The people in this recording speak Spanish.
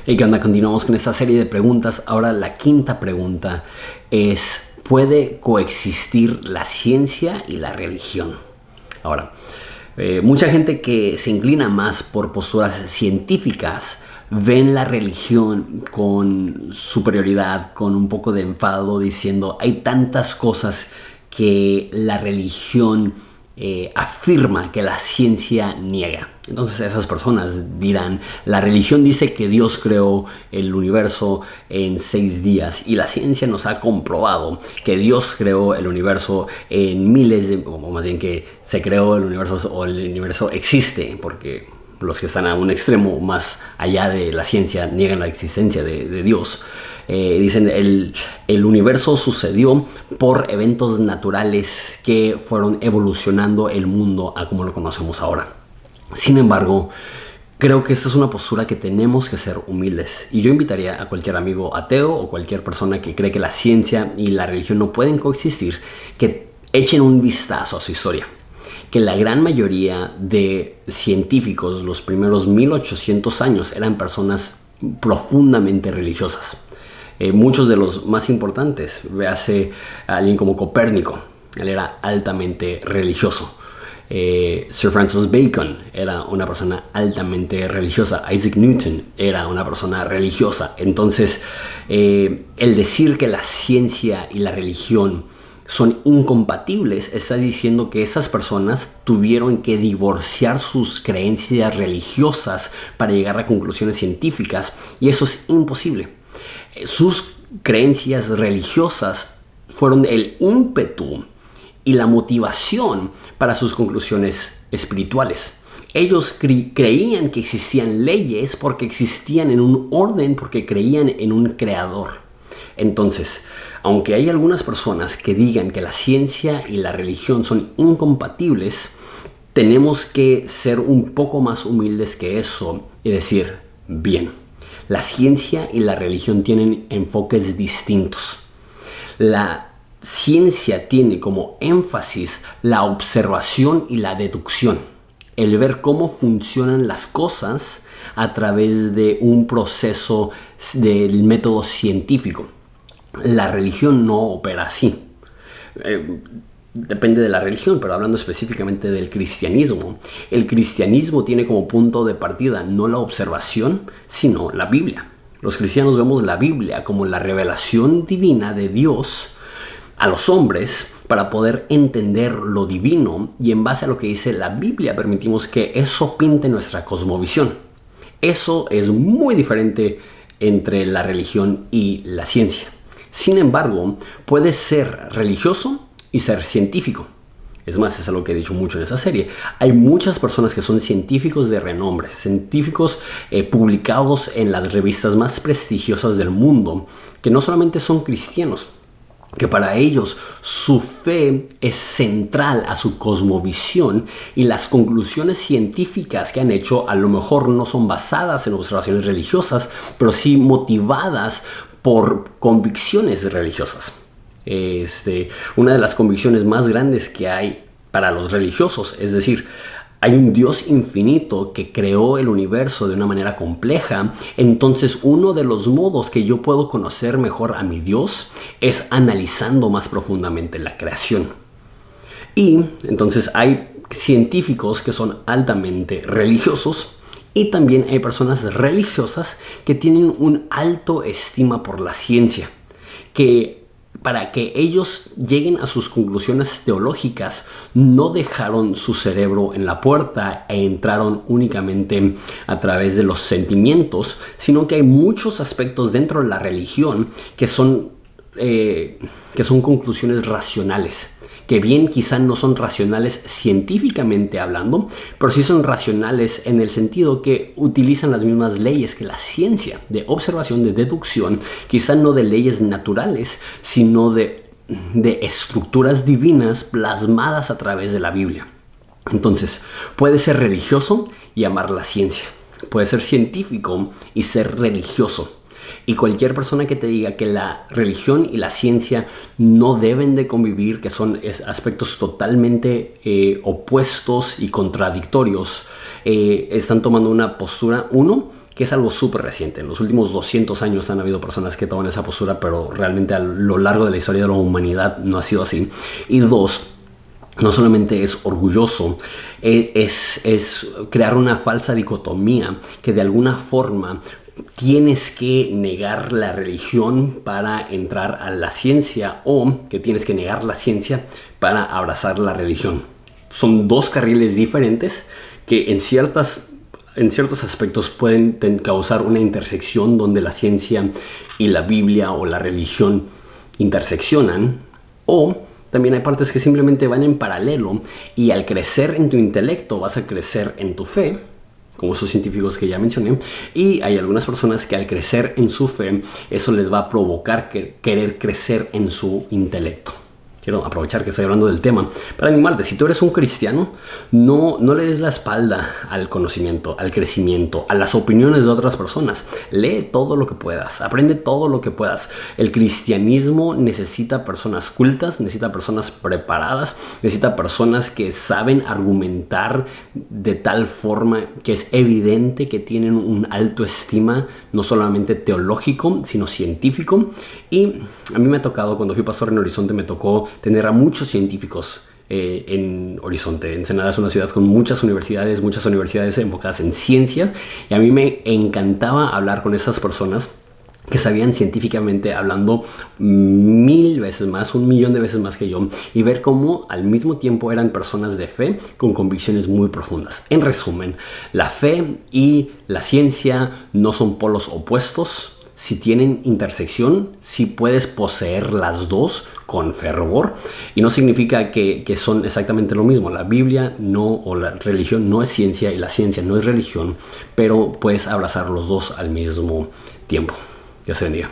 Y que onda, continuamos con esta serie de preguntas. Ahora la quinta pregunta es: ¿puede coexistir la ciencia y la religión? Ahora, mucha gente que se inclina más por posturas científicas ven la religión con superioridad, con un poco de enfado, diciendo hay tantas cosas que la religión afirma que la ciencia niega. Entonces esas personas dirán: la religión dice que Dios creó el universo en 6 días y la ciencia nos ha comprobado que Dios creó el universo en miles de, o más bien que se creó el universo, o el universo existe, porque los que están a un extremo más allá de la ciencia niegan la existencia de Dios. Dicen el universo sucedió por eventos naturales que fueron evolucionando el mundo a como lo conocemos ahora. Sin embargo, creo que esta es una postura que tenemos que ser humildes, y yo invitaría a cualquier amigo ateo o cualquier persona que cree que la ciencia y la religión no pueden coexistir, que echen un vistazo a su historia. Que la gran mayoría de científicos, los primeros 1800 años, eran personas profundamente religiosas. Muchos de los más importantes, véase a alguien como Copérnico, él era altamente religioso. Sir Francis Bacon era una persona altamente religiosa. Isaac Newton era una persona religiosa. Entonces, el decir que la ciencia y la religión son incompatibles, está diciendo que esas personas tuvieron que divorciar sus creencias religiosas para llegar a conclusiones científicas, y eso es imposible. Sus creencias religiosas fueron el ímpetu y la motivación para sus conclusiones espirituales. Ellos creían que existían leyes porque existían en un orden, porque creían en un creador. Entonces, aunque hay algunas personas que digan que la ciencia y la religión son incompatibles, tenemos que ser un poco más humildes que eso y decir: bien, la ciencia y la religión tienen enfoques distintos. La ciencia tiene como énfasis la observación y la deducción, el ver cómo funcionan las cosas a través de un proceso del método científico. La religión no opera así. Depende de la religión, pero hablando específicamente del cristianismo, el cristianismo tiene como punto de partida no la observación, sino la Biblia. Los cristianos vemos la Biblia como la revelación divina de Dios a los hombres para poder entender lo divino, y en base a lo que dice la Biblia permitimos que eso pinte nuestra cosmovisión. Eso es muy diferente entre la religión y la ciencia. Sin embargo, puedes ser religioso y ser científico. Es más, es algo que he dicho mucho en esa serie. Hay muchas personas que son científicos de renombre, científicos publicados en las revistas más prestigiosas del mundo, que no solamente son cristianos, que para ellos su fe es central a su cosmovisión, y las conclusiones científicas que han hecho a lo mejor no son basadas en observaciones religiosas, pero sí motivadas por convicciones religiosas. Una de las convicciones más grandes que hay para los religiosos, es decir, hay un Dios infinito que creó el universo de una manera compleja. Entonces, uno de los modos que yo puedo conocer mejor a mi Dios es analizando más profundamente la creación. Y entonces hay científicos que son altamente religiosos, y también hay personas religiosas que tienen un alto estima por la ciencia, que para que ellos lleguen a sus conclusiones teológicas no dejaron su cerebro en la puerta e entraron únicamente a través de los sentimientos, sino que hay muchos aspectos dentro de la religión que son conclusiones racionales, que bien quizá no son racionales científicamente hablando, pero sí son racionales en el sentido que utilizan las mismas leyes que la ciencia, de observación, de deducción, quizá no de leyes naturales, sino de estructuras divinas plasmadas a través de la Biblia. Entonces, puede ser religioso y amar la ciencia, puede ser científico y ser religioso. Y cualquier persona que te diga que la religión y la ciencia no deben de convivir, que son aspectos totalmente opuestos y contradictorios, están tomando una postura, uno, que es algo súper reciente. En los últimos 200 años han habido personas que toman esa postura, pero realmente a lo largo de la historia de la humanidad no ha sido así. Y dos, no solamente es orgulloso, es crear una falsa dicotomía que de alguna forma tienes que negar la religión para entrar a la ciencia, o que tienes que negar la ciencia para abrazar la religión. Son dos carriles diferentes que en ciertos aspectos pueden causar una intersección donde la ciencia y la Biblia o la religión interseccionan, o también hay partes que simplemente van en paralelo, y al crecer en tu intelecto vas a crecer en tu fe, como esos científicos que ya mencioné, y hay algunas personas que al crecer en su fe, eso les va a provocar querer crecer en su intelecto. Quiero aprovechar que estoy hablando del tema para animarte. Si tú eres un cristiano, no le des la espalda al conocimiento, al crecimiento, a las opiniones de otras personas. Lee todo lo que puedas, aprende todo lo que puedas. El cristianismo necesita personas cultas, necesita personas preparadas, necesita personas que saben argumentar de tal forma que es evidente que tienen un alto estima, no solamente teológico, sino científico. Y a mí me ha tocado, cuando fui pastor en Horizonte, me tocó tener a muchos científicos en Horizonte. Ensenada es una ciudad con muchas universidades enfocadas en ciencia, y a mí me encantaba hablar con esas personas que sabían científicamente hablando 1000 veces más, 1,000,000 de veces más que yo, y ver cómo al mismo tiempo eran personas de fe con convicciones muy profundas. En resumen, la fe y la ciencia no son polos opuestos. Si tienen intersección, sí puedes poseer las dos con fervor, y no significa que son exactamente lo mismo. La Biblia no, o la religión no es ciencia, y la ciencia no es religión, pero puedes abrazar los dos al mismo tiempo. Dios te bendiga.